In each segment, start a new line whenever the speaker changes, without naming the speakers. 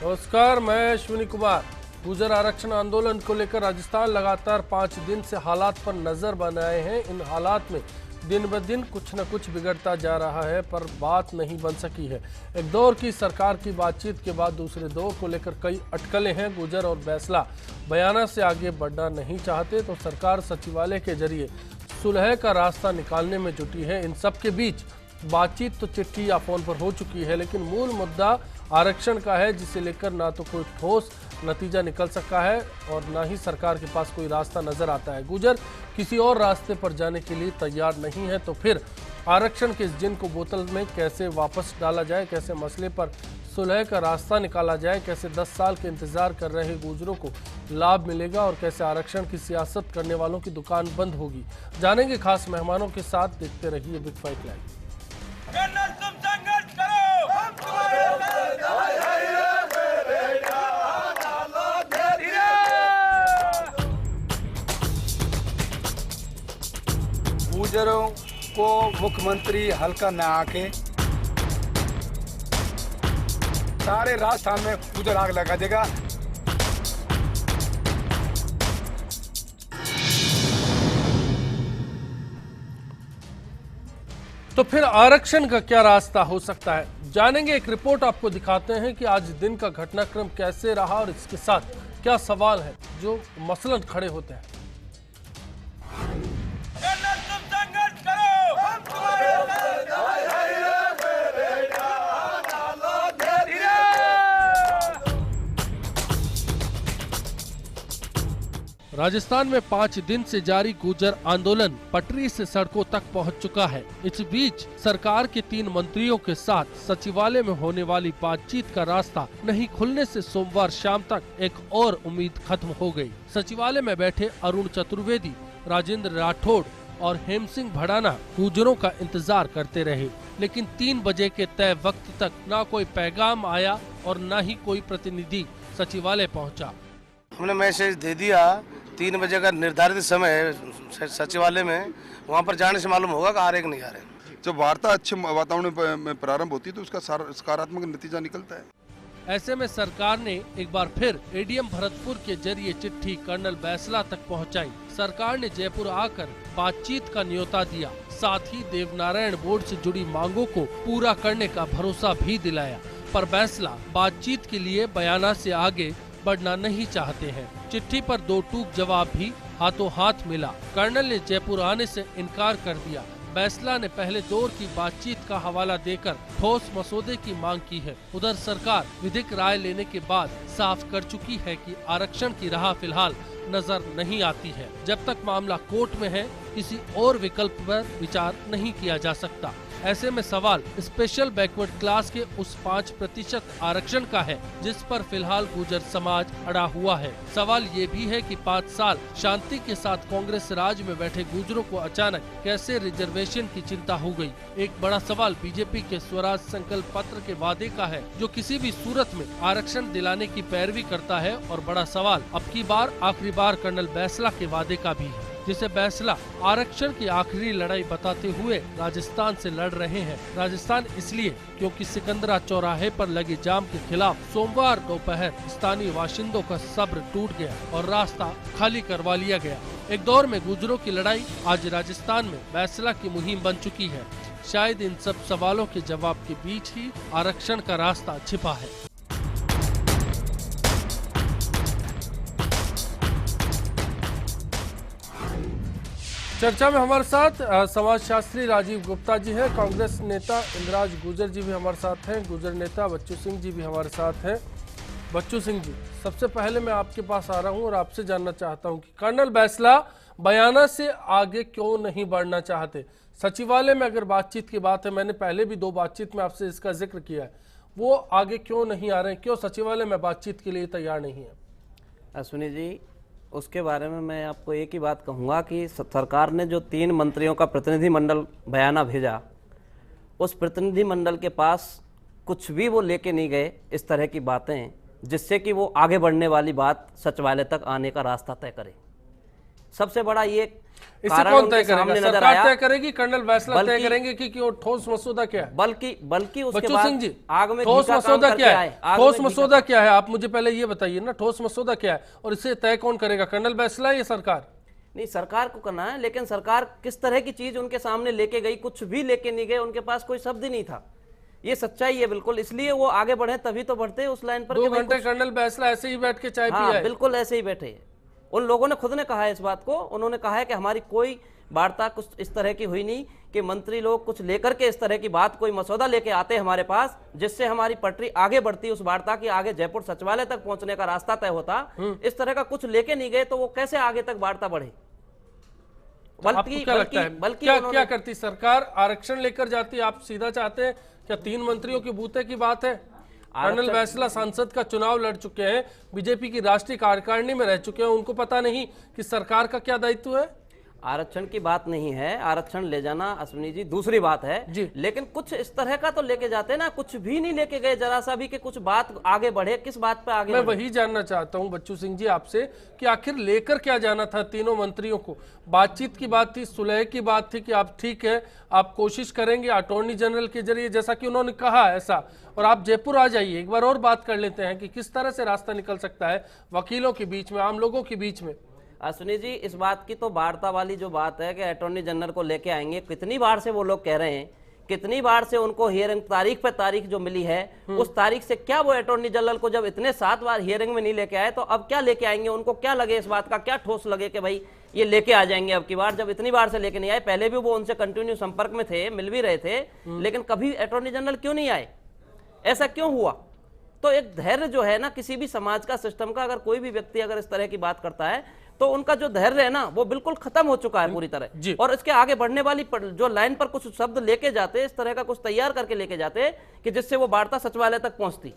नमस्कार, मैं अश्विनी कुमार। गुर्जर आरक्षण आंदोलन को लेकर राजस्थान लगातार 5 दिन से हालात पर नजर बनाए हैं। इन हालात में दिन ब दिन कुछ न कुछ बिगड़ता जा रहा है, पर बात नहीं बन सकी है। एक दौर की सरकार की बातचीत के बाद दूसरे दौर को लेकर कई अटकलें हैं। गुर्जर और बैसला बयाना से आगे बढ़ना नहीं चाहते, तो सरकार सचिवालय के जरिए सुलह का रास्ता निकालने में जुटी है। इन सब के बीच बातचीत तो चिट्ठी या फोन पर हो चुकी है, लेकिन मूल मुद्दा आरक्षण का है, जिसे लेकर ना तो कोई ठोस नतीजा निकल सका है और ना ही सरकार के पास कोई रास्ता नजर आता है। गुर्जर किसी और रास्ते पर जाने के लिए तैयार नहीं है, तो फिर आरक्षण के इस जिन को बोतल में कैसे वापस डाला जाए, कैसे मसले पर सुलह का रास्ता निकाला जाए, कैसे 10 साल के इंतजार कर रहे गुर्जरों को लाभ मिलेगा और कैसे आरक्षण की सियासत करने वालों की दुकान बंद होगी, जानेंगे खास मेहमानों के साथ। देखते रहिए बिग फाइट लाइव।
तुम संघर्ष करो, हम तुम्हारे
गुर्जरों को मुख्यमंत्री हल्का न आके सारे राजस्थान में गुर्जर आग लगा देगा।
तो फिर आरक्षण का क्या रास्ता हो सकता है, जानेंगे। एक रिपोर्ट आपको दिखाते हैं कि आज दिन का घटनाक्रम कैसे रहा और इसके साथ क्या सवाल है जो मसलन खड़े होते हैं।
तुम संघर्ष करो, हम तुम्हारे
राजस्थान में 5 दिन से जारी गुर्जर आंदोलन पटरी से सड़कों तक पहुंच चुका है। इस बीच सरकार के 3 मंत्रियों के साथ सचिवालय में होने वाली बातचीत का रास्ता नहीं खुलने से सोमवार शाम तक एक और उम्मीद खत्म हो गई। सचिवालय में बैठे अरुण चतुर्वेदी, राजेंद्र राठौड़ और हेम सिंह भड़ाना गुर्जरों का इंतजार करते रहे, लेकिन 3 बजे के तय वक्त तक न कोई पैगाम आया और न ही कोई प्रतिनिधि सचिवालय पहुंचा।
हमने मैसेज दे दिया 3 बजे का निर्धारित समय सचिवालय में, वहाँ पर जाने से मालूम होगा कि आ रहे कि नहीं आ रहे।
जब वार्ता अच्छे वातावरण में प्रारंभ होती है तो उसका सकारात्मक नतीजा निकलता है।
ऐसे में सरकार ने एक बार फिर एडीएम भरतपुर के जरिए चिट्ठी कर्नल बैसला तक पहुंचाई। सरकार ने जयपुर आकर बातचीत का न्योता दिया, साथ ही देवनारायण बोर्ड से जुड़ी मांगों को पूरा करने का भरोसा भी दिलाया, पर बैसला बातचीत के लिए बयाना से आगे बढ़ना नहीं चाहते हैं। चिट्ठी पर 2 टूक जवाब भी हाथों हाथ मिला। कर्नल ने जयपुर आने से इनकार कर दिया। बैसला ने पहले दौर की बातचीत का हवाला देकर ठोस मसौदे की मांग की है। उधर सरकार विधिक राय लेने के बाद साफ कर चुकी है कि आरक्षण की राह फिलहाल नजर नहीं आती है। जब तक मामला कोर्ट में है, किसी और विकल्प पर विचार नहीं किया जा सकता। ऐसे में सवाल स्पेशल बैकवर्ड क्लास के उस 5% आरक्षण का है, जिस पर फिलहाल गुर्जर समाज अड़ा हुआ है। सवाल ये भी है कि 5 साल शांति के साथ कांग्रेस राज में बैठे गुर्जरों को अचानक कैसे रिजर्वेशन की चिंता हो गई। एक बड़ा सवाल बीजेपी के स्वराज संकल्प पत्र के वादे का है, जो किसी भी सूरत में आरक्षण दिलाने की पैरवी करता है, और बड़ा सवाल अब की बार आखिरी बार कर्नल बैसला के वादे का भी है, जिसे बैसला आरक्षण की आखिरी लड़ाई बताते हुए राजस्थान से लड़ रहे हैं। राजस्थान इसलिए क्योंकि सिकंदरा चौराहे पर लगे जाम के खिलाफ सोमवार दोपहर स्थानीय बाशिंदों का सब्र टूट गया और रास्ता खाली करवा लिया गया। एक दौर में गुर्जरों की लड़ाई आज राजस्थान में बैसला की मुहिम बन चुकी है। शायद इन सब सवालों के जवाब के बीच ही आरक्षण का रास्ता छिपा है। चर्चा में हमारे साथ समाजशास्त्री राजीव गुप्ता जी हैं, कांग्रेस नेता इंद्राज गुर्जर जी भी हमारे साथ हैं, गुर्जर नेता बच्चू सिंह जी भी हमारे साथ हैं। बच्चू सिंह जी, सबसे पहले मैं आपके पास आ रहा हूं और आपसे जानना चाहता हूं कि कर्नल बैसला बयाना से आगे क्यों नहीं बढ़ना चाहते। सचिवालय में अगर बातचीत की बात है, मैंने पहले भी 2 बातचीत में आपसे इसका जिक्र किया है, वो आगे क्यों नहीं आ रहे हैं, क्यों सचिवालय में बातचीत के लिए तैयार नहीं है?
अश्विनी जी, उसके बारे में मैं आपको एक ही बात कहूँगा कि सरकार ने जो 3 मंत्रियों का प्रतिनिधि मंडल बयाना भेजा, उस प्रतिनिधि मंडल के पास कुछ भी वो लेके नहीं गए इस तरह की बातें, जिससे कि वो आगे बढ़ने वाली बात सचिवालय तक आने का रास्ता तय करे। सबसे बड़ा ये
इसे
कारण
कौन
उनके
तय करेगा?
सामने नजर
सरकार
आया।
तय करेगी, कर्नल बैसला तय
बल्कि-
करेंगे कि वो ठोस मसौदा क्या है?
बल्कि उसके
बच्चू
बाद
सिंह जी,
आग में
ठोस
घी का काम
मसौदा
करके
क्या
आए।
है?
आग
ठोस
में घी का
मसौदा क्या है? आप मुझे पहले ये बताइए ना, ठोस मसौदा क्या है और इसे तय कौन करेगा, कर्नल बैसला या सरकार?
नहीं, सरकार को करना है, लेकिन सरकार किस तरह की चीज उनके सामने लेके गई, कुछ भी लेके नहीं गए, उनके पास कोई शब्द ही नहीं था। ये सच्चाई है बिल्कुल, इसलिए वो आगे बढ़े, तभी तो बढ़ते उस लाइन पर।
2 घंटे कर्नल बैसला ऐसे ही बैठ के चाय पिया है।
बिल्कुल ऐसे ही बैठे हैं। उन लोगों ने खुद ने कहा है इस बात को, उन्होंने कहा है कि हमारी कोई वार्ता कुछ इस तरह की हुई नहीं कि मंत्री लोग कुछ लेकर के इस तरह की बात, कोई मसौदा लेके आते हमारे पास जिससे हमारी पटरी आगे बढ़ती, उस वार्ता की आगे जयपुर सचिवालय तक पहुंचने का रास्ता तय होता। इस तरह का कुछ लेके नहीं गए तो वो कैसे आगे तक वार्ता बढ़े?
आपको क्या लगता है, क्या करती सरकार? आरक्षण लेकर जाती, आप सीधा चाहते हैं क्या? 3 मंत्रियों की बूते की बात है। कर्नल बैसला सांसद का चुनाव लड़ चुके हैं, बीजेपी की राष्ट्रीय कार्यकारिणी में रह चुके हैं, उनको पता नहीं कि सरकार का क्या दायित्व है?
आरक्षण की बात नहीं है, आरक्षण ले जाना अश्विनी जी दूसरी बात है
जी।
लेकिन कुछ इस तरह का तो लेके जाते ना, कुछ भी नहीं लेके गए जरा सा भी कि कुछ बात आगे बढ़े। किस बात पे आगे
मैं
बढ़े?
वही जानना चाहता हूं बच्चू सिंह जी आपसे कि आखिर लेकर क्या जाना था तीनों मंत्रियों को? बातचीत की बात थी, सुलह की बात थी कि आप ठीक है, आप कोशिश करेंगे अटॉर्नी जनरल के जरिए, जैसा कि उन्होंने कहा ऐसा, और आप जयपुर आ जाइए, एक बार और बात कर लेते हैं कि किस तरह से रास्ता निकल सकता है वकीलों के बीच में, आम लोगों के बीच में।
अश्विनी जी, इस बात की तो वार्ता वाली जो बात है कि अटॉर्नी जनरल को लेके आएंगे, कितनी बार से वो लोग कह रहे हैं, कितनी बार से उनको हियरिंग तारीख पे तारीख जो मिली है उस तारीख से क्या वो अटॉर्नी जनरल को जब इतने 7 बार हियरिंग में नहीं लेके आए तो अब क्या लेके आएंगे? उनको क्या लगे इस बात का, क्या ठोस लगे कि भाई ये लेके आ जाएंगे अब की बार, जब इतनी बार से लेके नहीं आए? पहले भी वो उनसे कंटिन्यू संपर्क में थे, मिल भी रहे थे, लेकिन कभी अटॉर्नी जनरल क्यों नहीं आए? ऐसा क्यों हुआ? तो एक धैर्य जो है ना किसी भी समाज का, सिस्टम का, अगर कोई भी व्यक्ति अगर इस तरह की बात करता है तो उनका जो धैर्य है ना वो बिल्कुल खत्म हो चुका है पूरी तरह। और इसके आगे बढ़ने वाली जो लाइन पर कुछ शब्द लेके जाते, इस तरह का कुछ तैयार करके लेके जाते कि जिससे वो वार्ता सचिवालय तक पहुंचती,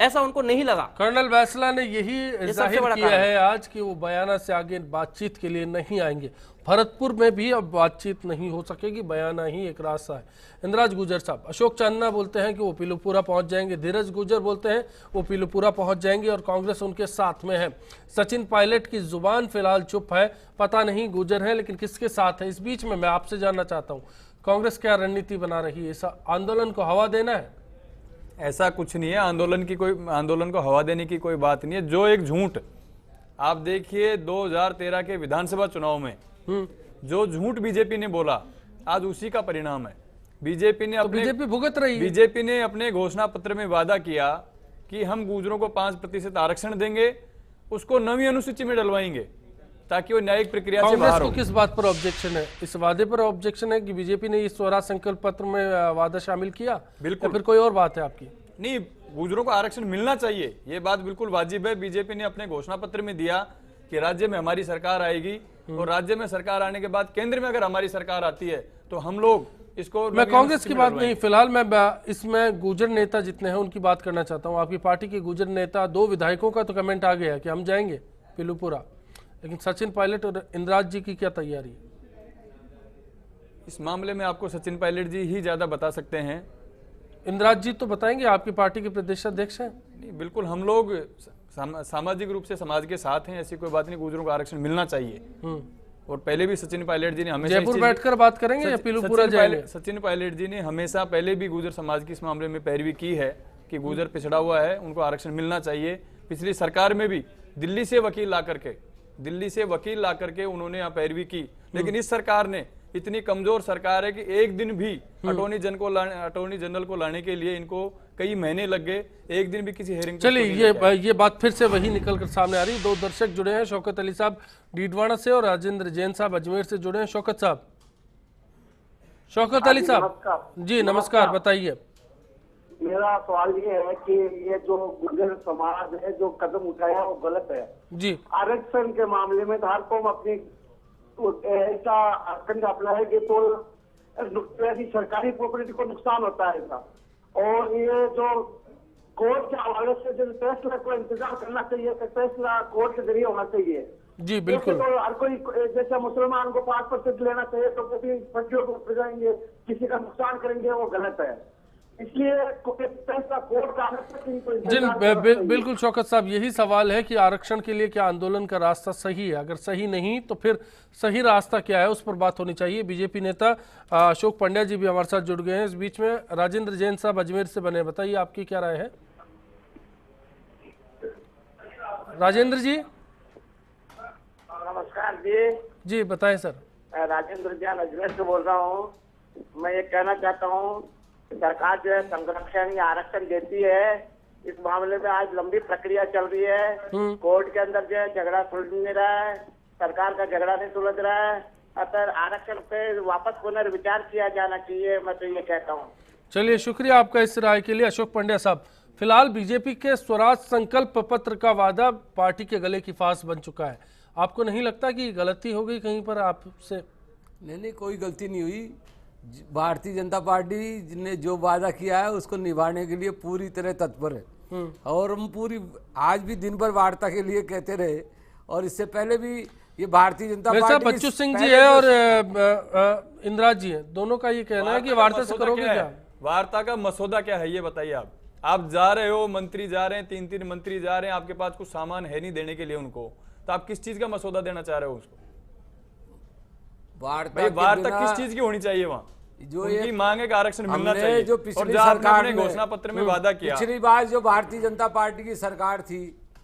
ऐसा उनको नहीं लगा।
कर्नल बैसला ने यही जाहिर किया है आज कि वो बयाना से आगे बातचीत के लिए नहीं आएंगे। भरतपुर में भी अब बातचीत नहीं हो सकेगी, बयाना ही एक रास्ता है। इंद्राज गुजर साहब, अशोक चांदना बोलते हैं कि वो पीलूपुरा पहुंच जाएंगे, धीरज गुजर बोलते हैं वो पीलूपुरा पहुंच जाएंगे और कांग्रेस उनके साथ में है। सचिन पायलट की जुबान फिलहाल चुप है, पता नहीं गुजर है लेकिन किसके साथ है। इस बीच में मैं आपसे जानना चाहता हूँ, कांग्रेस क्या रणनीति बना रही है? इस आंदोलन को हवा देना है?
ऐसा कुछ नहीं है, आंदोलन को हवा देने की कोई बात नहीं है। जो एक झूठ आप देखिए 2013 के विधानसभा चुनाव में जो झूठ बीजेपी ने बोला, आज उसी का परिणाम है। बीजेपी ने
बीजेपी भुगत रही है।
बीजेपी ने अपने घोषणा पत्र में वादा किया कि हम गुर्जरों को 5% आरक्षण देंगे, उसको 9वीं अनुसूची में डलवाएंगे ताकि वो न्यायिक प्रक्रिया से बाहर हो।
किस बात पर ऑब्जेक्शन है? इस वादे पर ऑब्जेक्शन है कि बीजेपी ने इस स्वराज संकल्प पत्र में वादा शामिल किया?
बिल्कुल।
फिर कोई और बात है आपकी?
नहीं, गुर्जरों को आरक्षण मिलना चाहिए, ये बात बिल्कुल वाजिब है। बीजेपी ने अपने घोषणा पत्र में दिया कि राज्य में हमारी सरकार आएगी और राज्य में सरकार आने के बाद केंद्र में अगर हमारी सरकार आती है तो हम लोग इसको।
मैं कांग्रेस की बात नहीं, फिलहाल मैं इसमें गुर्जर नेता जितने हैं उनकी बात करना चाहता हूं। आपकी पार्टी के गुर्जर नेता 2 विधायकों का तो कमेंट आ गया कि हम जाएंगे पीलूपुरा, लेकिन सचिन पायलट और इंद्राज जी की क्या तैयारी है?
इस मामले में आपको सचिन पायलट जी ही ज्यादा बता सकते हैं।
इंद्राज जी तो बताएंगे, आपकी पार्टी के प्रदेश अध्यक्ष हैं।
नहीं, बिल्कुल हम लोग सामाजिक रूप से समाज के साथ हैं, ऐसी कोई बात नहीं। गुर्जरों को आरक्षण मिलना चाहिए और पहले भी सचिन पायलट जी ने हमेशा
जयपुर बैठकर बात करेंगे या पीलूपुरा जाएंगे?
सचिन पायलट जी ने हमेशा पहले भी गुर्जर समाज की इस मामले में पैरवी की है कि गुर्जर पिछड़ा हुआ है, उनको आरक्षण मिलना चाहिए। पिछली सरकार में भी दिल्ली से वकील ला करके उन्होंने यहाँ पैरवी की, लेकिन इस सरकार ने इतनी कमजोर सरकार है कि एक दिन भी अटॉर्नी जनरल को लाने के लिए इनको कई महीने लग गए, एक दिन भी किसी हेयरिंग।
चलिए ये बात फिर से वही निकल कर सामने आ रही है। 2 दर्शक जुड़े हैं, शौकत अली साहब डीडवाना से और राजेंद्र जैन साहब अजमेर से जुड़े हैं। शौकत अली साहब जी नमस्कार, बताइए।
मेरा सवाल ये है कि ये जो गुर्जर समाज है जो कदम उठाया वो गलत है
जी।
आरक्षण के मामले में हर कौम अपनी ऐसा आरक्षण अपना है कि तो सरकारी प्रॉपर्टी को नुकसान होता है ऐसा, और ये जो कोर्ट के हवाले से जो फैसला को इंतजार करना चाहिए, फैसला कोर्ट के जरिए होना चाहिए।
जी बिल्कुल।
तो हर कोई जैसे मुसलमान को 5% लेना चाहिए तो किसी फंडियों को जाएंगे, किसी का नुकसान करेंगे, वो गलत है। इसलिए फैसला कोर्ट का आने तक इनको
जी
इंतजार करना चाहिए।
बिल्कुल शौकत साहब, यही सवाल है कि आरक्षण के लिए क्या आंदोलन का रास्ता सही है? अगर सही नहीं तो फिर सही रास्ता क्या है, उस पर बात होनी चाहिए। बीजेपी नेता अशोक पंड्या जी भी हमारे साथ जुड़ गए हैं। इस बीच में राजेंद्र जैन साहब अजमेर से बने, बताइए आपकी क्या राय है? राजेंद्र जी।
नमस्कार जी।
जी बताएं सर।
मैं राजेंद्र जैन अजमेर से बोल रहा हूँ। मैं ये कहना चाहता हूँ, सरकार जो है संरक्षण या आरक्षण देती है, इस मामले में आज लंबी प्रक्रिया चल रही है। कोर्ट के अंदर जो है झगड़ा सुलझ नहीं रहा है, सरकार का झगड़ा नहीं सुलझ रहा है। अतः आरक्षण पे वापस पुनर्विचार किया जाना चाहिए, मैं तो ये कहता हूँ।
चलिए, शुक्रिया आपका इस राय के लिए अशोक पंड्या साहब। फिलहाल बीजेपी के स्वराज संकल्प पत्र का वादा पार्टी के गले की फांस बन चुका है। आपको नहीं लगता कि गलती हो गई कहीं पर आपसे?
नहीं, कोई गलती नहीं हुई। भारतीय जनता पार्टी ने जो वादा किया है उसको निभाने के लिए पूरी तरह तत्पर है और हम पूरी आज भी दिन भर वार्ता के लिए कहते रहे। और इससे पहले भी ये भारतीय जनता पार्टी
बच्चू सिंह जी है और इंदिराज जी है, दोनों का ये कहना है कि वार्ता से करोगे क्या?
वार्ता का मसौदा क्या है ये बताइए। आप जा रहे हो, मंत्री जा रहे हैं, 3-3 मंत्री जा रहे हैं, आपके पास कुछ सामान है नहीं देने के लिए उनको, तो आप किस चीज का मसौदा देना चाह रहे हो उसको? वार्ता किस चीज की होनी चाहिए? वहाँ जो उनकी मांग है कि आरक्षण मिलना चाहिए।
जो पिछली
और
सरकार
ने घोषणा पत्र में वादा किया,
पिछली बार जो भारतीय जनता पार्टी की सरकार थी,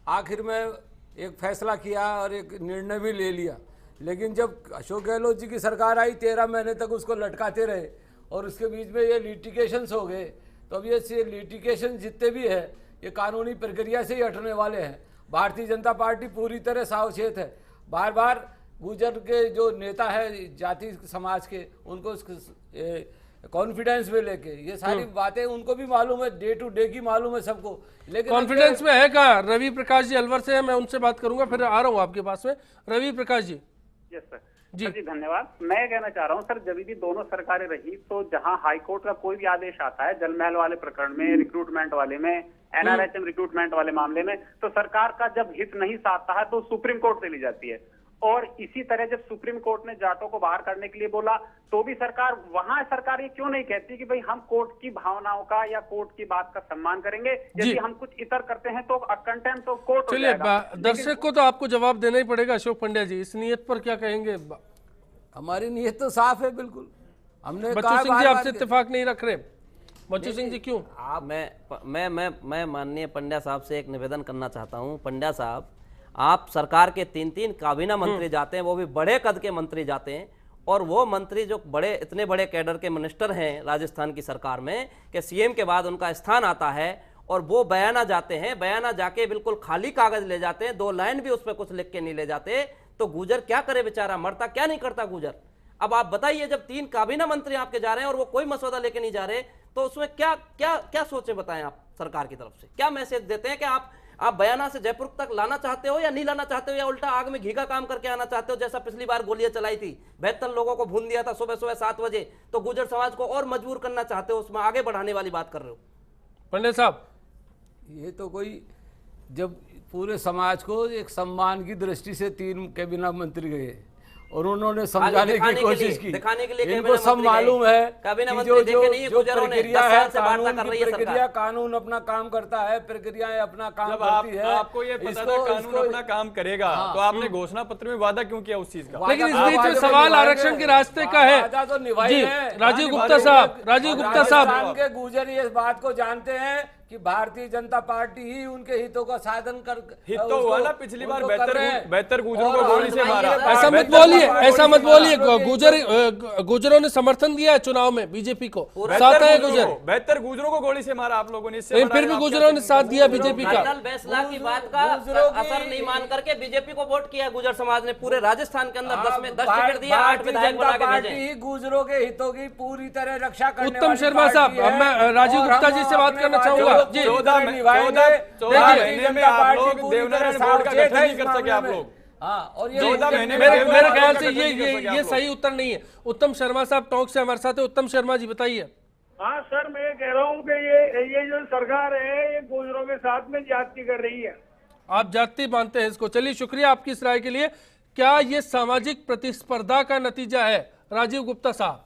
आखिर में एक फैसला किया और एक निर्णय भी ले लिया। लेकिन जब अशोक गहलोत जी की सरकार आई, 13 महीने तक उसको लटकाते रहे और उसके बीच में ये लिटिगेशंस हो गए। तो अब ये लिटिगेशन जितने भी है ये कानूनी प्रक्रिया से ही हटने वाले हैं। भारतीय जनता पार्टी पूरी तरह सावचेत है। बार बार गुजर के जो नेता है जाति समाज के, उनको कॉन्फिडेंस में लेके ये सारी बातें उनको भी मालूम है, डे टू डे की मालूम है सबको। लेकिन
कॉन्फिडेंस में है कहाँ? रवि प्रकाश जी अलवर से है, मैं उनसे बात करूंगा, फिर आ रहा हूँ आपके पास में। रवि प्रकाश जी।
यस सर जी धन्यवाद। मैं कहना चाह रहा हूँ सर, जब भी दोनों सरकारें रही तो जहां हाईकोर्ट का कोई भी आदेश आता है, जलमहल वाले प्रकरण में, रिक्रूटमेंट वाले में, एनआरएचएम रिक्रूटमेंट वाले मामले में, तो सरकार का जब हित नहीं साधता है तो सुप्रीम कोर्ट से ली जाती है। और इसी तरह जब सुप्रीम कोर्ट ने जाटों को बाहर करने के लिए बोला तो भी सरकार ये क्यों नहीं कहती कि भाई हम कोर्ट की भावनाओं का या कोर्ट की बात का सम्मान करेंगे, यदि हम कुछ इतर करते हैं तो कंटेम्प्ट ऑफ कोर्ट हो जाएगा।
दर्शक को तो आपको जवाब देना ही पड़ेगा। अशोक पंड्या जी, इस नियत पर क्या कहेंगे?
हमारी नियत तो साफ है बिल्कुल। हमने
बच्चू सिंह जी आपसे इत्तेफाक नहीं रख रहे? बच्चू सिंह जी क्यों?
मैं माननीय पंड्या साहब से एक निवेदन करना चाहता हूं। पंड्या साहब, आप सरकार के 3-3 काबीना मंत्री जाते हैं, वो भी बड़े कद के मंत्री जाते हैं, और वो मंत्री जो इतने बड़े कैडर के मिनिस्टर हैं राजस्थान की सरकार में कि सीएम के बाद उनका स्थान आता है, और वो बयाना जाते हैं, बयाना जाके बिल्कुल खाली कागज ले जाते हैं, 2 लाइन भी उस पर कुछ लिख के नहीं ले जाते, तो गुजर क्या करे बेचारा? मरता क्या नहीं करता गुजर? अब आप बताइए, जब 3 काबीना मंत्री आपके जा रहे हैं और वो कोई मसौदा लेके नहीं जा रहे, तो उसमें क्या क्या क्या सोचे बताएं आप सरकार की तरफ से? क्या मैसेज देते हैं कि आप बयाना से जयपुर तक लाना चाहते हो या नहीं लाना चाहते हो, या उल्टा आग में घी का काम करके आना चाहते हो, जैसा पिछली बार गोलियां चलाई थी, 72 लोगों को भून दिया था सुबह 7 बजे, तो गुजर समाज को और मजबूर करना चाहते हो, उसमें आगे बढ़ाने वाली बात कर रहे हो?
पंडित साहब,
ये तो कोई, जब पूरे समाज को एक सम्मान की दृष्टि से 3 कैबिनेट मंत्री गए और उन्होंने समझाने की कोशिश की,
दिखाने के लिए
इनको सब मालूम है कि जो प्रक्रिया है, प्रक्रिया कानून अपना काम करता है, प्रक्रियाएं अपना काम करती है।
आपको ये पता था कानून अपना काम करेगा, तो आपने घोषणा पत्र में वादा क्यों किया उस चीज का?
लेकिन इस बीच में सवाल आरक्षण के रास्ते का है। राजीव गुप्ता साहब,
गुजर ये बात को जानते हैं कि भारतीय जनता पार्टी ही उनके हितों का साधन कर
हितों वाला पिछली बार बेहतर गुजरों को गोली से मारा।
ऐसा मत बोलिए। गुजरों ने समर्थन दिया है चुनाव में बीजेपी को, साथ है गुजर।
बेहतर गुजरों को गोली से मारा आप लोगों ने,
फिर भी गुजरों ने साथ दिया बीजेपी का।
फैसला की बात का असर नहीं मान करके बीजेपी को वोट किया गुजर समाज ने। पूरे राजस्थान के अंदर 10 टिकट दिया, 8 विधायक बना के भेजे।
गुजरों के हितों की पूरी तरह रक्षा करने
उत्तम शर्मा साहब, मैं राजीव गुप्ता जी से बात करना चाहूंगा।
14 महीने में आप लोग देवनारायण बोर्ड का गठन नहीं कर सके आप लोग।
और
मेरे ख्याल से ये सही उत्तर नहीं है। उत्तम शर्मा साहब टॉक से हमारे साथ है। उत्तम शर्मा जी बताइए।
हाँ सर, मैं कह रहा हूँ कि ये जो सरकार है ये गुजरों के साथ में जाति कर रही है।
आप जाति मानते हैं इसको? चलिए, शुक्रिया आपकी इस राय के लिए। क्या ये सामाजिक प्रतिस्पर्धा का नतीजा है? राजीव गुप्ता साहब।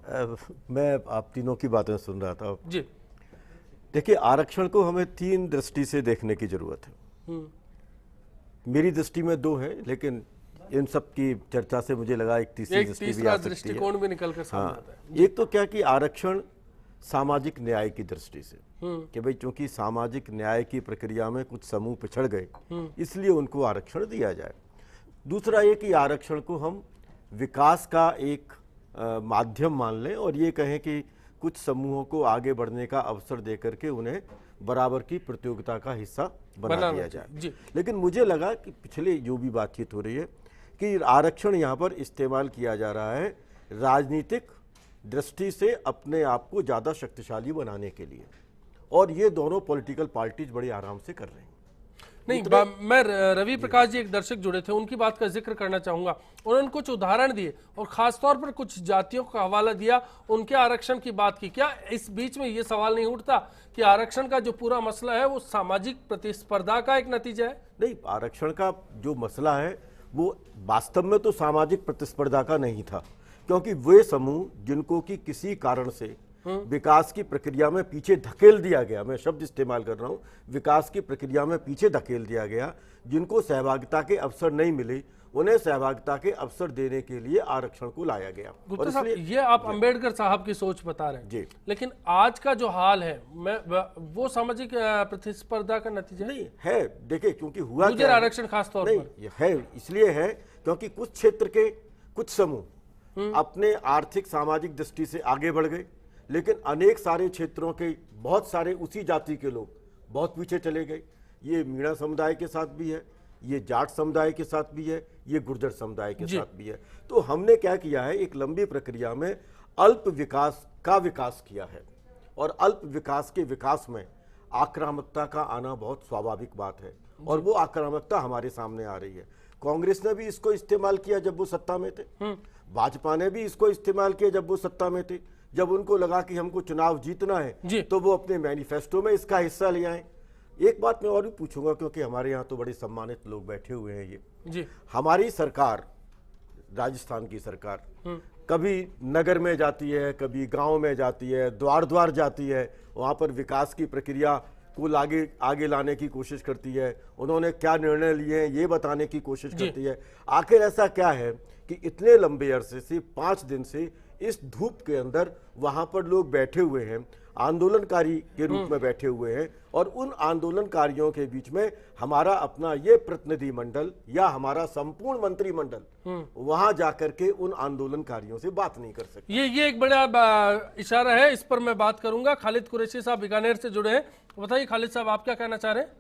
मैं आप तीनों की बातें सुन रहा था
जी।
देखिए, आरक्षण को हमें 3 दृष्टि से देखने की जरूरत है। मेरी दृष्टि में 2 है, लेकिन इन सब की चर्चा से मुझे लगा एक तीसरी दृष्टि भी आ सकती है।
दृष्टिकोण भी निकल कर सामने आता है।
एक तो क्या कि आरक्षण सामाजिक न्याय की दृष्टि से कि भाई चूंकि सामाजिक न्याय की प्रक्रिया में कुछ समूह पिछड़ गए, इसलिए उनको आरक्षण दिया जाए। दूसरा ये कि आरक्षण को हम विकास का एक माध्यम मान लें और ये कहें कि कुछ समूहों को आगे बढ़ने का अवसर देकर के उन्हें बराबर की प्रतियोगिता का हिस्सा बना दिया जाए। लेकिन मुझे लगा कि पिछले जो भी बातचीत हो रही है कि आरक्षण यहाँ पर इस्तेमाल किया जा रहा है राजनीतिक दृष्टि से अपने आप को ज़्यादा शक्तिशाली बनाने के लिए, और ये दोनों पॉलिटिकल पार्टीज बड़े आराम से कर रहे हैं।
नहीं, मैं रवि प्रकाश जी एक दर्शक जुड़े थे, उनकी बात का जिक्र करना चाहूंगा। उन्होंने कुछ उदाहरण दिए और खासतौर पर कुछ जातियों का हवाला दिया, उनके आरक्षण की बात की। क्या इस बीच में ये सवाल नहीं उठता कि आरक्षण का जो पूरा मसला है वो सामाजिक प्रतिस्पर्धा का एक नतीजा है?
नहीं, आरक्षण का जो मसला है वो वास्तव में तो सामाजिक प्रतिस्पर्धा का नहीं था, क्योंकि वे समूह जिनको कि किसी कारण से विकास की प्रक्रिया में पीछे धकेल दिया गया, मैं शब्द इस्तेमाल कर रहा हूं, विकास की प्रक्रिया में पीछे धकेल दिया गया, जिनको सहभागिता के अवसर नहीं मिले, उन्हें सहभागिता के अवसर देने के लिए आरक्षण को लाया गया।
गुप्ता साहब, ये आप अंबेडकर साहब की सोच बता रहे हैं जी, लेकिन आज का जो हाल है वो सामाजिक प्रतिस्पर्धा का नतीजा
नहीं है। देखिए, क्योंकि हुआ
गुर्जर आरक्षण खासतौर पर
है, इसलिए है क्योंकि कुछ क्षेत्र के कुछ समूह अपने आर्थिक सामाजिक दृष्टि से आगे बढ़ गए, लेकिन अनेक सारे क्षेत्रों के बहुत सारे उसी जाति के लोग बहुत पीछे चले गए। ये मीणा समुदाय के साथ भी है, ये जाट समुदाय के साथ भी है, ये गुर्जर समुदाय के साथ भी है। तो हमने क्या किया है, एक लंबी प्रक्रिया में अल्प विकास का विकास किया है, और अल्प विकास के विकास में आक्रामकता का आना बहुत स्वाभाविक बात है, और वो आक्रामकता हमारे सामने आ रही है। कांग्रेस ने भी इसको इस्तेमाल किया जब वो सत्ता में थे, भाजपा ने भी इसको इस्तेमाल किया जब वो सत्ता में थे। जब उनको लगा कि हमको चुनाव जीतना है तो वो अपने मैनिफेस्टो में इसका हिस्सा ले आए। एक बात मैं और भी पूछूंगा, क्योंकि हमारे यहाँ तो बड़े सम्मानित लोग बैठे हुए हैं। ये जी, हमारी सरकार, राजस्थान की सरकार, कभी नगर में जाती है, कभी गांव में जाती है, द्वार द्वार जाती है, वहाँ पर विकास की प्रक्रिया को आगे लाने की कोशिश करती है। उन्होंने क्या निर्णय लिए हैं ये बताने की कोशिश करती है। आखिर ऐसा क्या है कि इतने लंबे अरसे से 5 दिन से इस धूप के अंदर वहां पर लोग बैठे हुए हैं, आंदोलनकारी के रूप में बैठे हुए हैं, और उन आंदोलनकारियों के बीच में हमारा अपना ये प्रतिनिधि मंडल या हमारा संपूर्ण मंत्रिमंडल वहां जाकर के उन आंदोलनकारियों से बात नहीं कर सकते।
ये एक बड़ा इशारा है, इस पर मैं बात करूंगा। खालिद कुरैशी साहब बीकानेर से जुड़े हैं, बताइए खालिद साहब, आप क्या कहना चाह रहे हैं?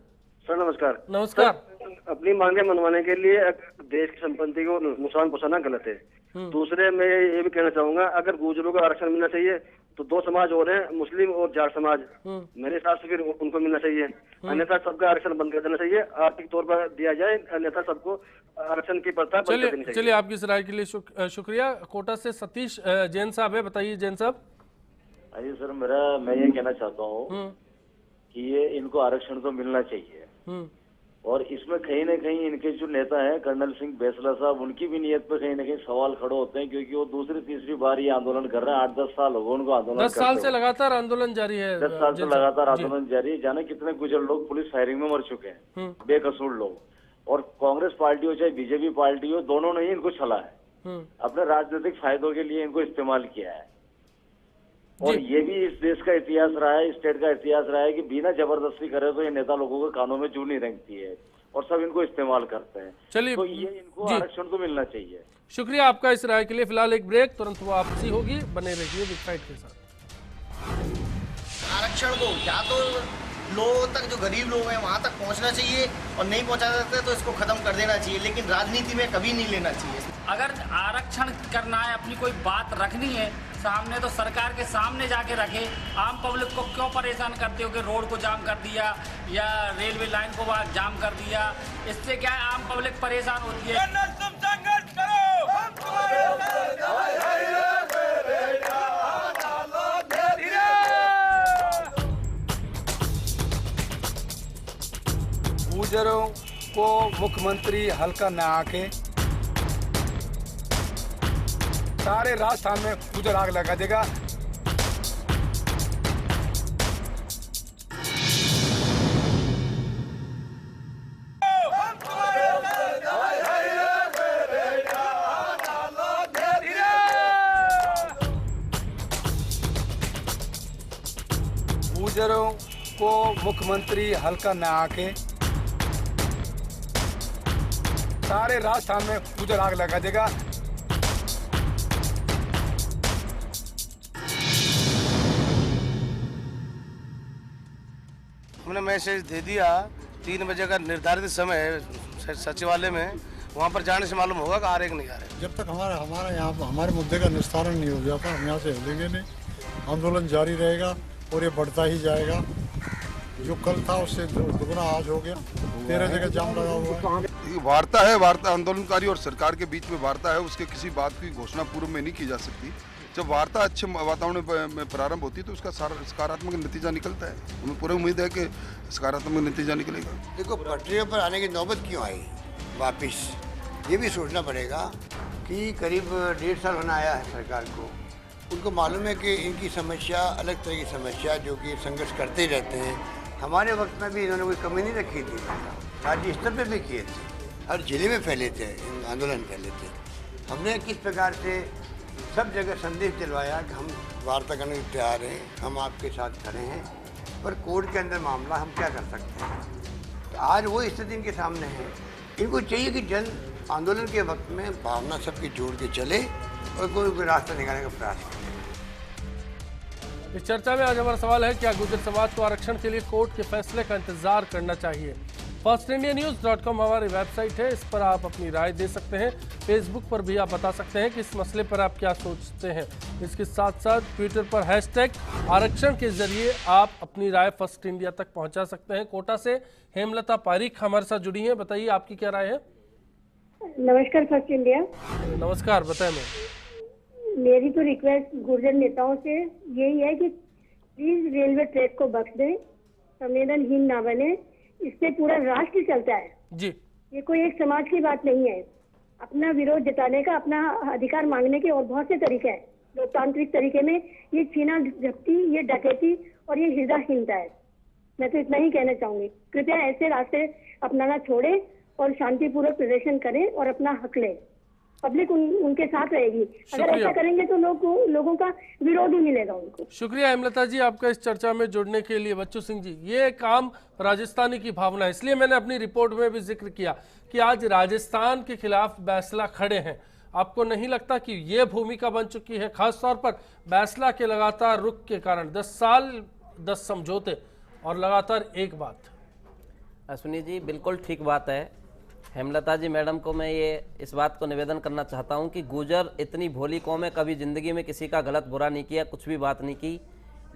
सर नमस्कार।
नमस्कार।
अपनी मांगे मनवाने के लिए देश की संपत्ति को नुकसान पहुंचाना गलत है। दूसरे मैं ये भी कहना चाहूंगा, अगर गुर्जरों को आरक्षण मिलना चाहिए तो 2 समाज और हैं, मुस्लिम और जाट समाज, मेरे हिसाब से फिर उनको मिलना चाहिए। अन्यथा सबका आरक्षण बंद कर देना चाहिए, आर्थिक तौर पर दिया जाए, अन्यथा सबको आरक्षण की प्रथा बंद कर देनी चाहिए।
चलिए, आपकी इस राय के लिए शुक्रिया। कोटा से सतीश जैन साहब है, बताइए जैन साहब।
अरे सर, मैं ये कहना चाहता हूँ कि ये इनको आरक्षण तो मिलना चाहिए, और इसमें कहीं न कहीं इनके जो नेता हैं कर्नल सिंह बैसला साहब, उनकी भी नीयत पर कहीं न कहीं सवाल खड़े होते हैं, क्योंकि वो दूसरी तीसरी बार ये आंदोलन कर रहे हैं। 8-10 साल हो गए उनको आंदोलन
10 साल से लगातार आंदोलन जारी है।
10 साल से लगातार आंदोलन जारी है। जाने कितने गुजर लोग पुलिस फायरिंग में मर चुके हैं, बेकसूर लोग। और कांग्रेस पार्टी हो चाहे बीजेपी पार्टी हो, दोनों ने ही इनको छला है, अपने राजनीतिक फायदों के लिए इनको इस्तेमाल किया है। और ये भी इस देश का इतिहास रहा है, स्टेट का इतिहास रहा है कि बिना जबरदस्ती करे तो ये नेता लोगों के कानों में जू नहीं रेंगती है, और सब इनको इस्तेमाल करते हैं।
चलिए,
तो ये इनको आरक्षण तो मिलना चाहिए।
शुक्रिया आपका इस राय के लिए। फिलहाल एक ब्रेक, तुरंत वापसी होगी, बने रहिए बिग फाइट के साथ।
आरक्षण को या तो लोगों तक, जो गरीब लोग हैं वहां तक पहुंचना चाहिए, और नहीं पहुंचा सकते तो इसको खत्म कर देना चाहिए, लेकिन राजनीति में कभी नहीं लेना चाहिए।
अगर आरक्षण करना है, अपनी कोई बात रखनी है सामने, तो सरकार के सामने जाके रखे। आम पब्लिक को क्यों परेशान करते हो कि रोड को जाम कर दिया या रेलवे लाइन को जाम कर दिया? इससे क्या है, आम पब्लिक परेशान होती है।
तुम संघर्ष करो, हम तुम्हारे
गुर्जरों को मुख्यमंत्री हल्का न आके सारे राजस्थान में उधर आग लगा देगा। गुर्जरों को मुख्यमंत्री हल्का न आके सारे राजस्थान में उधर आग लगा देगा।
हमने मैसेज दे दिया 3 बजे का निर्धारित समय है सचिवालय में, वहाँ पर जाने से मालूम होगा कि आ रहे कि नहीं आ रहे।
जब तक हमारा यहाँ हमारे मुद्दे का निस्तारण नहीं हो जाता हम यहाँ से हिलेंगे नहीं। आंदोलन जारी रहेगा और ये बढ़ता ही जाएगा। जो कल था उससे दुगना आज हो गया। 13 जगह जाम लगा हुआ है।
वार्ता है, वार्ता आंदोलनकारी और सरकार के बीच में वार्ता है, उसके किसी बात की घोषणा पूर्व में नहीं की जा सकती। जब वार्ता अच्छे वातावरण में प्रारंभ होती है तो उसका सकारात्मक नतीजा निकलता है। हमें पूरी उम्मीद है कि सकारात्मक नतीजा निकलेगा।
देखो, पटरियों पर आने की नौबत क्यों आई वापिस, ये भी सोचना पड़ेगा कि करीब 1.5 साल होना आया है सरकार को। उनको मालूम है कि इनकी समस्या अलग तरह की समस्या, जो कि संघर्ष करते ही रहते हैं। हमारे वक्त में भी इन्होंने कोई कमी नहीं रखी थी, राज्य स्तर पर भी किए थे, हर जिले में फैले थे, आंदोलन फैले थे। हमने किस प्रकार से सब जगह संदेश दिलवाया कि हम वार्ता करने के तैयार हैं, हम आपके साथ खड़े हैं, पर कोर्ट के अंदर मामला हम क्या कर सकते हैं। तो आज वो स्थिति इनके सामने है। इनको चाहिए कि जन आंदोलन के वक्त में भावना सबकी जोड़ के चले और कोई रास्ता निकालने का प्रयास करें।
इस चर्चा में आज हमारा सवाल है, क्या गुर्जर समाज को आरक्षण के लिए कोर्ट के फैसले का इंतजार करना चाहिए। FirstIndiaNews.com हमारी वेबसाइट है, इस पर आप अपनी राय दे सकते हैं। फेसबुक पर भी आप बता सकते हैं कि इस मसले पर आप क्या सोचते हैं। इसके साथ साथ ट्विटर पर #आरक्षण के जरिए आप अपनी राय फर्स्ट इंडिया तक पहुंचा सकते हैं। कोटा से हेमलता पारीख हमारे साथ जुड़ी हैं, बताइए आपकी क्या राय है।
नमस्कार फर्स्ट इंडिया।
नमस्कार, बताएं। मैं
मेरी तो रिक्वेस्ट गुर्जर नेताओं से यही है कि प्लीज रेलवे ट्रैक को बख्श दें, संवेदनहीन ना बने। इससे पूरा राष्ट्र चलता है
जी।
ये कोई एक समाज की बात नहीं है। अपना विरोध जताने का, अपना अधिकार मांगने के और बहुत से तरीके हैं। लोकतांत्रिक तरीके में ये छीना झपटी, ये डकैती और ये हृदयहीनता है। मैं तो इतना ही कहना चाहूंगी, कृपया ऐसे रास्ते अपनाना छोड़े और शांतिपूर्वक प्रदर्शन करें और अपना हक लें। पब्लिक उनके साथ रहेगी। अगर ऐसा करेंगे तो लोगों का विरोध ही मिलेगा उनको।
शुक्रिया हेमलता जी आपका इस चर्चा में जुड़ने के लिए। बच्चू सिंह जी, ये काम राजस्थानी की भावना है, इसलिए मैंने अपनी रिपोर्ट में भी जिक्र किया कि आज राजस्थान के खिलाफ बैसला खड़े हैं। आपको नहीं लगता कि ये भूमिका बन चुकी है, खासतौर पर बैसला के लगातार रुख के कारण? 10 साल 10 समझौते और लगातार एक बात।
अश्विनी जी बिल्कुल ठीक बात है। हेमलता जी मैडम को मैं ये इस बात को निवेदन करना चाहता हूँ कि गुर्जर इतनी भोली कौम है, कभी जिंदगी में किसी का गलत बुरा नहीं किया, कुछ भी बात नहीं की।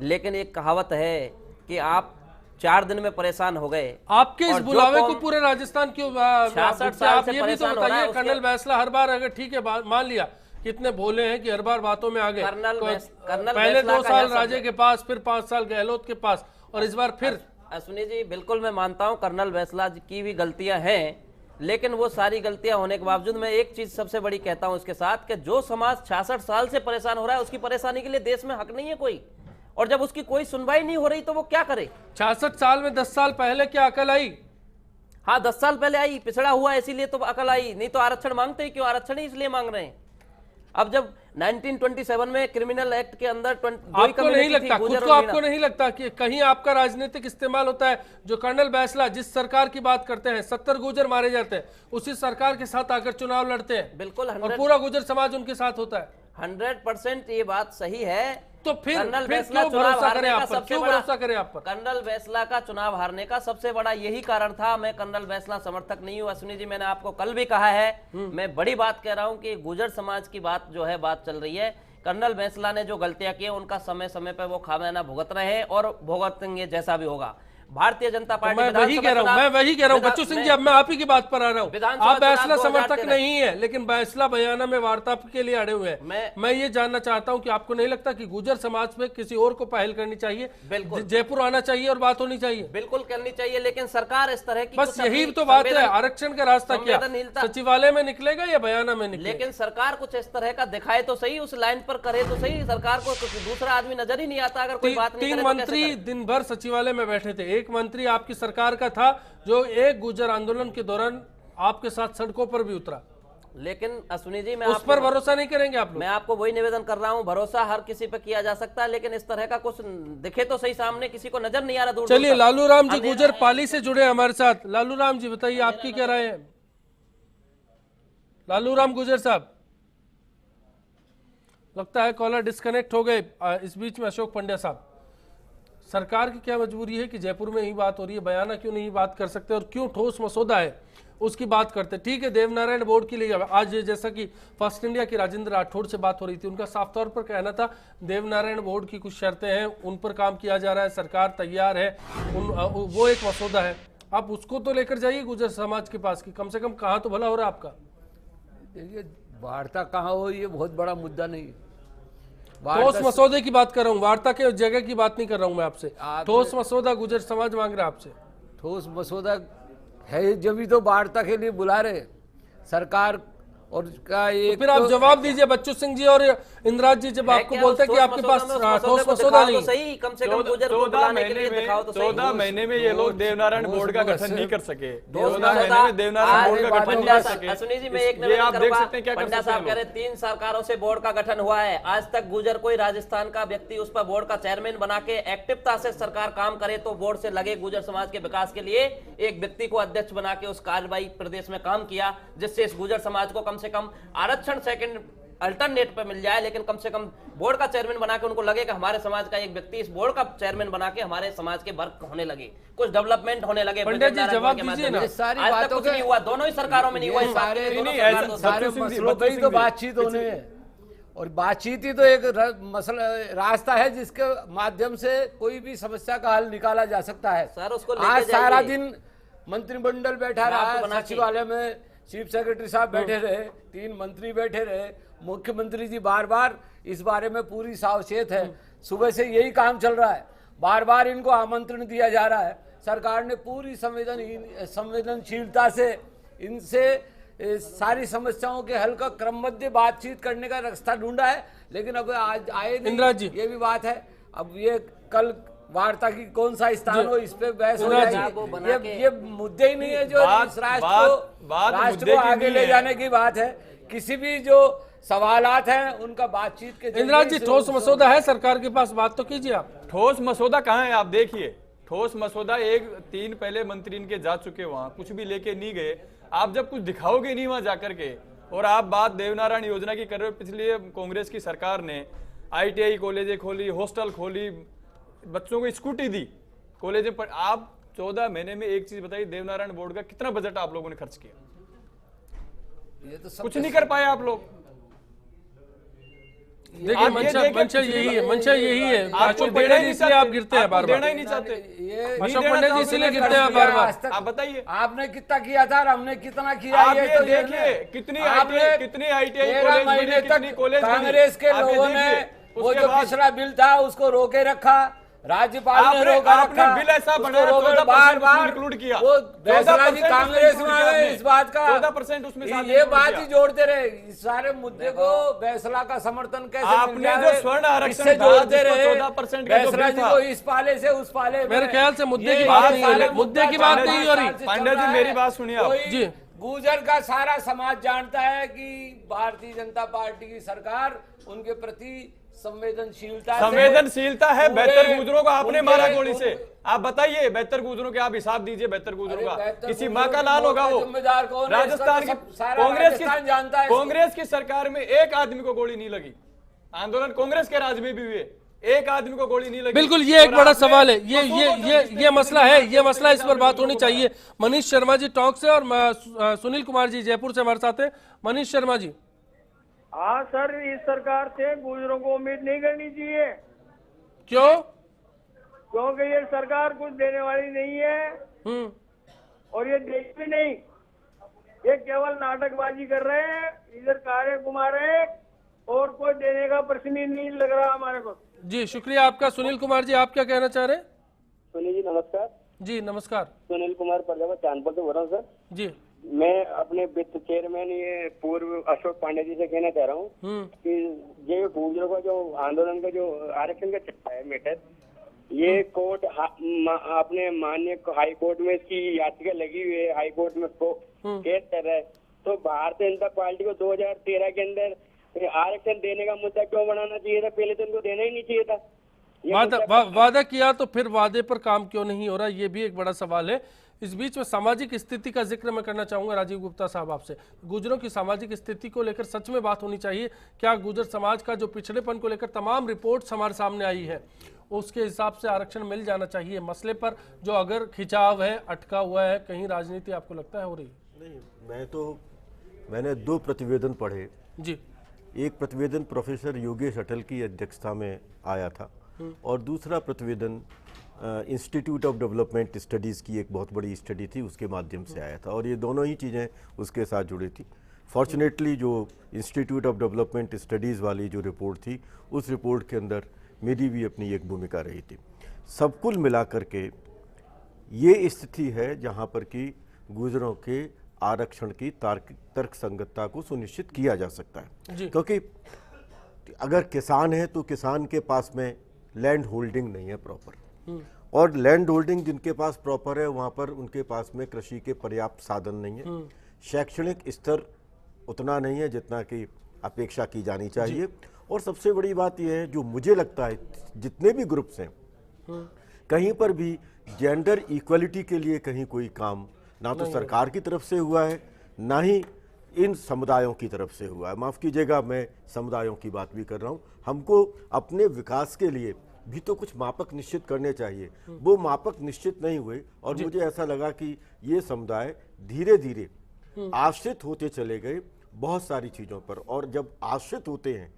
लेकिन एक कहावत है कि आप 4 दिन में परेशान हो गए।
आपके इस बुलावे को पूरे राजस्थान क्यों
66 साल से
ये भी तो बताइए। कर्नल बैसला हर बार, अगर ठीक है मान लिया कितने भोले हैं कि हर बार बातों में आ गए। पहले 2 साल राजे के पास, फिर 5 साल गहलोत के पास और इस बार फिर।
अश्विनी जी बिल्कुल मैं मानता हूँ कर्नल बैसला की भी गलतियां हैं, लेकिन वो सारी गलतियां होने के बावजूद मैं एक चीज सबसे बड़ी कहता हूं इसके साथ कि जो समाज 66 साल से परेशान हो रहा है, उसकी परेशानी के लिए देश में हक नहीं है कोई। और जब उसकी कोई सुनवाई नहीं हो रही तो वो क्या करे।
66 साल में 10 साल पहले क्या अकल आई?
हाँ 10 साल पहले आई, पिछड़ा हुआ इसीलिए तो अकल आई, नहीं तो आरक्षण मांगते ही क्यों? आरक्षण ही इसलिए मांग रहे हैं। अब जब 1927 में क्रिमिनल एक्ट के अंदर
आपको नहीं लगता, खुद को आपको नहीं लगता कि कहीं आपका राजनीतिक इस्तेमाल होता है? जो कर्नल बैसला जिस सरकार की बात करते हैं, 70 गुर्जर मारे जाते हैं, उसी सरकार के साथ आकर चुनाव लड़ते हैं।
बिल्कुल,
और पूरा गुर्जर समाज उनके साथ होता है।
100% ये बात सही है।
तो फिर
कर्नल बैसला
भरोसा करें आप पर? क्यों भरोसा करें आप पर?
कर्नल बैसला का चुनाव हारने का सबसे बड़ा यही कारण था। मैं कर्नल बैसला समर्थक नहीं हूँ अश्विनी जी, मैंने आपको कल भी कहा है। मैं बड़ी बात कह रहा हूँ कि गुर्जर समाज की बात जो है, बात चल रही है। कर्नल बैसला ने जो गलतियां की उनका समय समय पर वो खामियाना भुगत रहे हैं और भुगतेंगे जैसा भी होगा। भारतीय जनता पार्टी
मैं वही कह रहा हूँ बच्चू सिंह जी, अब मैं आप ही की बात पर आ रहा हूँ। आप बैसला समर्थक नहीं है, लेकिन बैसला बयाना में वार्ता के लिए अड़े हुए हैं। मैं ये जानना चाहता हूँ कि आपको नहीं लगता कि गुर्जर समाज पे किसी और को पहल करनी चाहिए?
बिल्कुल,
जयपुर आना चाहिए और बात होनी चाहिए।
बिल्कुल करनी चाहिए, लेकिन सरकार इस तरह की,
बस यही तो बात है। आरक्षण का रास्ता क्या सचिवालय में निकलेगा या बयाना में निकलेगा?
लेकिन सरकार कुछ इस तरह का दिखाए तो सही, उस लाइन पर करे तो सही। सरकार को दूसरा आदमी नजर ही नहीं आता अगर कोई बात नहीं करे।
3 मंत्री दिन भर सचिवालय में बैठे थे। एक मंत्री आपकी सरकार का था जो एक गुर्जर आंदोलन के दौरान आपके साथ सड़कों पर भी उतरा।
लेकिन अश्विनी जी, मैं
उस पर भरोसा नहीं करेंगे आप लोग?
मैं आपको वही निवेदन कर रहा हूं, भरोसा हर किसी पे किया जा सकता है, लेकिन इस तरह का कुछ दिखे तो सही सामने, किसी को नजर नहीं आ रहा।
चलिए, लालू राम जी गुर्जर पाली से जुड़े हमारे साथ। लालू राम जी बताइए, आपकी क्या राय है? लालू राम गुर्जर साहब, लगता है कॉलर डिस्कनेक्ट हो गए। इस बीच में अशोक पंड्या साहब, सरकार की क्या मजबूरी है कि जयपुर में ही बात हो रही है, बयाना क्यों नहीं बात कर सकते, और क्यों ठोस मसौदा है उसकी बात करते? ठीक है, देवनारायण बोर्ड के लिए आज जैसा कि फर्स्ट इंडिया की राजेंद्र राठौड़ से बात हो रही थी, उनका साफ तौर पर कहना था देवनारायण बोर्ड की कुछ शर्तें हैं, उन पर काम किया जा रहा है, सरकार तैयार है, वो एक मसौदा है। आप उसको तो लेकर जाइए गुर्जर समाज के पास कि कम से कम कहाँ तो भला हो रहा है आपका।
देखिए, वार्ता कहाँ हो ये बहुत बड़ा मुद्दा नहीं है।
ठोस मसौदे की बात कर रहा हूँ, वार्ता के जगह की बात नहीं कर रहा हूँ मैं आपसे। ठोस मसौदा गुर्जर समाज मांग रहा है आपसे।
ठोस मसौदा है जब भी तो वार्ता के लिए बुला रहे सरकार, और का एक
तो फिर आप जवाब दीजिए बच्चू सिंह जी और इंदिरा जी, जब आपको बोलते हैं कि आपके पास ठोस मसौदा नहीं,
सही कम से कम गुर्जर को बुलाने के लिए दिखाओ तो सही।
14 महीने में ये लोग देवनारायण बोर्ड का गठन नहीं कर सके। 14 महीने में देवनारायण बोर्ड का गठन नहीं कर सके।
अश्विनी जी, मैं एक
आप देख सकते हैं क्या
पंड्या साहब कह रहे 3 सरकारों से बोर्ड का गठन हुआ है, आज तक गुर्जर कोई राजस्थान का व्यक्ति उस पर बोर्ड का चेयरमैन बना के एक्टिवता से सरकार काम करे तो बोर्ड से लगे गुर्जर समाज के विकास के लिए एक व्यक्ति को अध्यक्ष बना के उस कार्यवाही प्रदेश में काम किया, जिससे इस गुर्जर समाज को कम से कम सेकंड अल्टरनेट पे मिल जाए, लेकिन कम से कम बोर्ड का चेयरमैन बना के उनको लगे कि हमारे समाज का एक व्यक्ति इस बोर्ड का चेयरमैन बना के हमारे समाज के वर्क होने लगे, कुछ डेवलपमेंट होने लगे।
पंडित जी जवाब दीजिए ना।
सारी
आज तक
बातों
कुछ नहीं हुआ, दोनों ही सरकारों में नहीं हुआ।
सारे मसलों पे ही तो बातचीत होने हैं, और बातचीत ही तो एक मसला रास्ता है जिसके माध्यम से कोई भी समस्या का हल निकाला जा सकता है।
सर, उसको
आज सारा दिन मंत्रिमंडल बैठा रहा, सचिवालय में चीफ सेक्रेटरी साहब बैठे रहे, 3 मंत्री बैठे रहे, मुख्यमंत्री जी बार बार इस बारे में पूरी सावचेत है, सुबह से यही काम चल रहा है, बार बार इनको आमंत्रण दिया जा रहा है। सरकार ने पूरी संवेदनशीलता से इनसे सारी समस्याओं के हल का क्रमबद्ध बातचीत करने का रास्ता ढूंढा है, लेकिन अब आज आए नहीं, ये भी बात है। अब ये कल वार्ता की कौन सा स्थान हो, इस पे बहस हो जाएगी। ये मुद्दे ही नहीं है जो इस राष्ट्र को आगे ले जाने की बात है। किसी भी जो सवालात हैं उनका बातचीत के
इंदिरा जी, ठोस मसौदा है सरकार के पास, बात तो कीजिए आप।
ठोस मसौदा कहाँ है? आप देखिए, ठोस मसौदा 3 पहले मंत्री इनके जा चुके, वहां कुछ भी लेके नहीं गए। आप जब कुछ दिखाओगे नहीं वहां जाकर के, और आप बात देवनारायण योजना की कर रहे हो, पिछली कांग्रेस की सरकार ने ITI कॉलेजें खोली, हॉस्टल खोली, बच्चों को स्कूटी दी कॉलेज में। आप 14 महीने में एक चीज बताइए, देवनारायण बोर्ड का कितना बजट आप लोगों ने खर्च किया?
ये तो
कुछ नहीं कर पाए आप लोग।
देखिए, मंशा यही है। अशोक पंडित जी इसलिए आप गिरते हैं बार बार,
देना ही नहीं चाहते।
अशोक पंडित जी इसलिए गिरते हैं बार बार।
आप बताइए,
आपने कितना किया था और हमने कितना किया?
ये तो देखिए, कितनी ITI कॉलेज
कांग्रेस के लोगों ने वो जो पिछला बिल था उसको रोके रखा, राज्यपाल ने रोका रखा,
बिल ऐसा बनाया,
बार बार
इंक्लूड किया।
वो फैसला जी कांग्रेस में आए इस बात का,
14% उसमें
ये बात ही जोड़ते रहे। इस सारे मुद्दे को फैसला का समर्थन कैसे
आपने जो स्वर्ण आरक्षण
जोड़ते रहे,
14%
फैसला जी को इस पाले से उस पाले।
मेरे ख्याल से मुद्दे की बात नहीं हो रही, मुद्दे की बात नहीं हो रही।
पांड्या जी मेरी बात सुनिए आप
जी।
गुर्जर का सारा समाज जानता है कि भारतीय जनता पार्टी की सरकार उनके प्रति
संवेदनशीलता है। बेहतर गुजरों को आपने मारा गोली से, आप बताइए, बेहतर गुजरों के आप हिसाब दीजिए। बेहतर गुजरों का किसी माँ का लाल होगा वो? राजस्थान की कांग्रेस की सरकार में एक आदमी को गोली नहीं लगी। आंदोलन कांग्रेस के राज में भी हुए, एक आदमी को गोली नहीं लगी।
बिल्कुल, ये एक बड़ा सवाल है। ये मसला है, ये मसला, इस पर बात होनी चाहिए। मनीष शर्मा जी टॉक से और सुनील कुमार जी जयपुर से हमारे साथ हैं। मनीष शर्मा जी।
हाँ सर, इस सरकार से गुर्जरों को उम्मीद नहीं करनी चाहिए।
क्यों?
क्योंकि ये सरकार कुछ देने वाली नहीं है और ये देश भी नहीं, ये केवल नाटकबाजी कर रहे हैं, इधर कारे घुमा रहे हैं और कोई देने का प्रश्न ही नहीं लग रहा हमारे को।
जी शुक्रिया आपका। सुनील कुमार जी, आप क्या कहना चाह रहे हैं?
सुनील जी नमस्कार।
जी नमस्कार।
सुनील कुमार प्रजापत चांदपुर से बोल रहा हूँ सर।
जी
मैं अपने वित्त चेयरमैन ये पूर्व अशोक पांडे जी से कहना चाह रहा हूँ कि ये गुर्जरों का जो आंदोलन का जो आरक्षण का चक्कर है मैटर, ये कोर्ट अपने माननीय हाई कोर्ट में इसकी याचिका लगी हुई है, हाई कोर्ट में केस कर रहा है। तो भारतीय जनता पार्टी को 2013 के अंदर आरक्षण देने का मुद्दा क्यों बनाना चाहिए था? पहले तो उनको देना ही नहीं चाहिए था।
वादा किया तो फिर वादे पर काम क्यों नहीं हो रहा, ये भी एक बड़ा सवाल है। इस बीच में सामाजिक स्थिति का जिक्र मैं करना चाहूंगा राजीव गुप्ता साहब आपसे। गुर्जरों की सामाजिक स्थिति को लेकर सच में बात होनी चाहिए। क्या गुर्जर समाज का जो पिछड़ेपन को लेकर तमाम रिपोर्ट्स हमारे सामने आई है, उसके हिसाब से आरक्षण मिल जाना चाहिए? मसले पर जो अगर खिंचाव है, अटका हुआ है, कहीं राजनीति आपको लगता है हो रही?
नहीं, मैंने 2 प्रतिवेदन पढ़े
जी।
एक प्रतिवेदन प्रोफेसर योगेश अटल की अध्यक्षता में आया था और दूसरा प्रतिवेदन इंस्टीट्यूट ऑफ डेवलपमेंट स्टडीज़ की एक बहुत बड़ी स्टडी थी, उसके माध्यम से आया था और ये दोनों ही चीज़ें उसके साथ जुड़ी थी। फॉर्चुनेटली जो इंस्टीट्यूट ऑफ डेवलपमेंट स्टडीज़ वाली जो रिपोर्ट थी, उस रिपोर्ट के अंदर मेरी भी अपनी एक भूमिका रही थी। सब कुल मिला करके ये स्थिति है जहाँ पर कि गुर्जरों के आरक्षण की तर्क संगतता को सुनिश्चित किया जा सकता है, क्योंकि अगर किसान है तो किसान के पास में लैंड होल्डिंग नहीं है प्रॉपर, और लैंड होल्डिंग जिनके पास प्रॉपर है वहाँ पर उनके पास में कृषि के पर्याप्त साधन नहीं है, शैक्षणिक स्तर उतना नहीं है जितना कि अपेक्षा की जानी चाहिए। और सबसे बड़ी बात यह है, जो मुझे लगता है जितने भी ग्रुप्स हैं कहीं पर भी जेंडर इक्वलिटी के लिए कहीं कोई काम ना तो सरकार की तरफ से हुआ है, ना ही इन समुदायों की तरफ से हुआ है। माफ़ कीजिएगा, मैं समुदायों की बात भी कर रहा हूँ। हमको अपने विकास के लिए भी तो कुछ मापक निश्चित करने चाहिए, वो मापक निश्चित नहीं हुए और मुझे ऐसा लगा कि ये समुदाय धीरे धीरे आश्रित होते चले गए बहुत सारी चीज़ों पर, और जब आश्रित होते हैं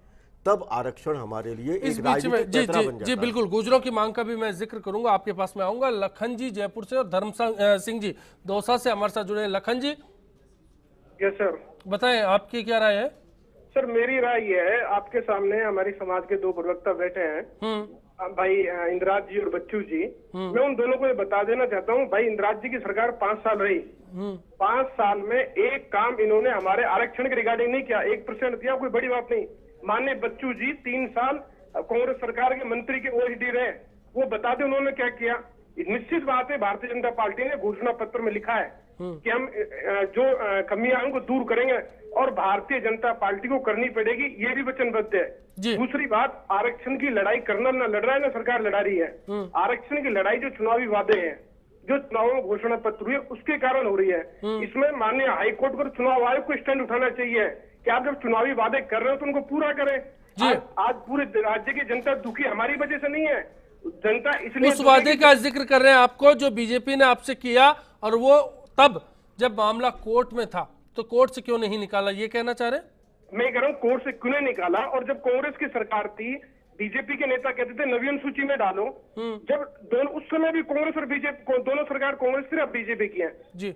तब आरक्षण हमारे लिए
इस बीच में जी बिल्कुल गुर्जरों की मांग का भी मैं जिक्र करूंगा, आपके पास में आऊंगा। लखन जी जयपुर से और धर्म सिंह जी दौसा से हमारे साथ जुड़े हैं। लखन जी
यस सर,
बताएं आपकी क्या राय है?
सर मेरी राय ये है, आपके सामने हमारी समाज के 2 प्रवक्ता बैठे हैं, भाई इंदिराज जी और बच्चू जी। मैं उन दोनों को ये बता देना चाहता हूँ, भाई इंदिराज जी की सरकार 5 साल रही, 5 साल में एक काम इन्होंने हमारे आरक्षण के रिगार्डिंग नहीं किया, 1% दिया, कोई बड़ी बात नहीं। माननीय बच्चू जी 3 साल कांग्रेस सरकार के मंत्री के ओएसडी रहे, वो बता दें उन्होंने क्या किया। निश्चित बात है, भारतीय जनता पार्टी ने घोषणा पत्र में लिखा है कि हम जो कमियां उनको दूर करेंगे और भारतीय जनता पार्टी को करनी पड़ेगी, ये भी वचनबद्ध है। दूसरी बात, आरक्षण की लड़ाई करना ना लड़ रहा है ना सरकार लड़ा रही है। आरक्षण की लड़ाई जो चुनावी वादे हैं, जो चुनाव में घोषणा पत्र हुए, उसके कारण हो रही है। इसमें माननीय हाईकोर्ट पर चुनाव आयोग को स्टैंड उठाना चाहिए कि आप जब चुनावी वादे कर रहे हो तो उनको पूरा करें। आज पूरे राज्य की जनता दुखी हमारी वजह से नहीं है, जनता इसलिए
उस वादे का जिक्र कर रहे हैं आपको जो बीजेपी ने आपसे किया, और वो तब जब मामला कोर्ट में था, तो कोर्ट से क्यों नहीं निकाला, ये कहना चाह रहे हैं?
मैं कह रहा हूँ कोर्ट से क्यों नहीं निकाला। और जब कांग्रेस की सरकार थी, बीजेपी के नेता कहते थे नवीन सूची में डालो, जब दोनों उस समय भी कांग्रेस और बीजेपी दोनों सरकार कांग्रेस सिर्फ बीजेपी की है।
जी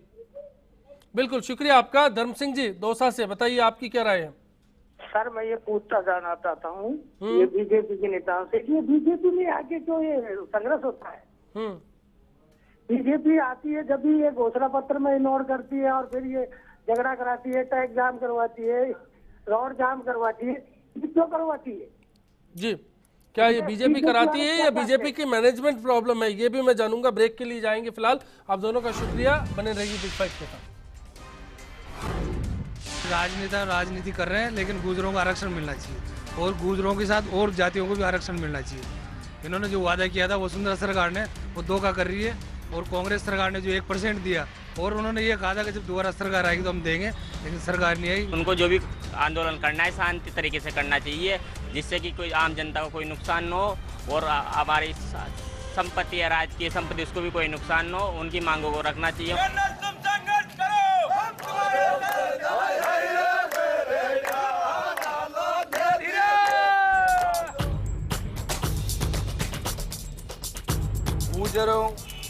बिल्कुल, शुक्रिया आपका। धर्म सिंह जी दौसा से बताइए आपकी क्या राय है?
सर मैं ये पूछता जाना चाहता हूँ ये बीजेपी के नेताओं से, ये बीजेपी में आके जो ये संघर्ष होता है, बीजेपी आती है जब भी ये घोषणा पत्र में इग्नोर करती है और फिर ये झगड़ा कराती है, टैक्स जाम करवाती है, रोड जाम करवाती है, क्यों करवाती है? जी,
क्या ये बीजेपी कराती है या बीजेपी की मैनेजमेंट प्रॉब्लम है, ये भी मैं जानूंगा। ब्रेक के लिए जाएंगे फिलहाल। आप दोनों का शुक्रिया, बने रहिए बिग फाइट के साथ।
राजनेता राजनीति कर रहे हैं, लेकिन गुर्जरों को आरक्षण मिलना चाहिए और गुर्जरों के साथ और जातियों को भी आरक्षण मिलना चाहिए। इन्होंने जो वादा किया था वसुंधरा सरकार ने वो धोखा कर रही है, और कांग्रेस सरकार ने जो 1% दिया, और उन्होंने ये कहा था कि जब दोबारा सरकार आएगी तो हम देंगे, लेकिन सरकार नहीं आई।
उनको जो भी आंदोलन करना है शांति तरीके से करना चाहिए, जिससे कि कोई आम जनता को कोई नुकसान न हो और हमारी संपत्ति या राज्य की संपत्ति उसको भी कोई नुकसान न हो। उनकी मांगों को रखना चाहिए।
गुर्जरों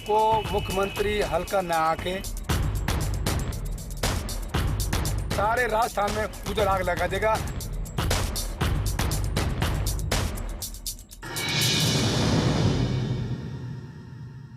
को मुख्यमंत्री हल्का न आके सारे राजस्थान में गुर्जर आग लगा देगा।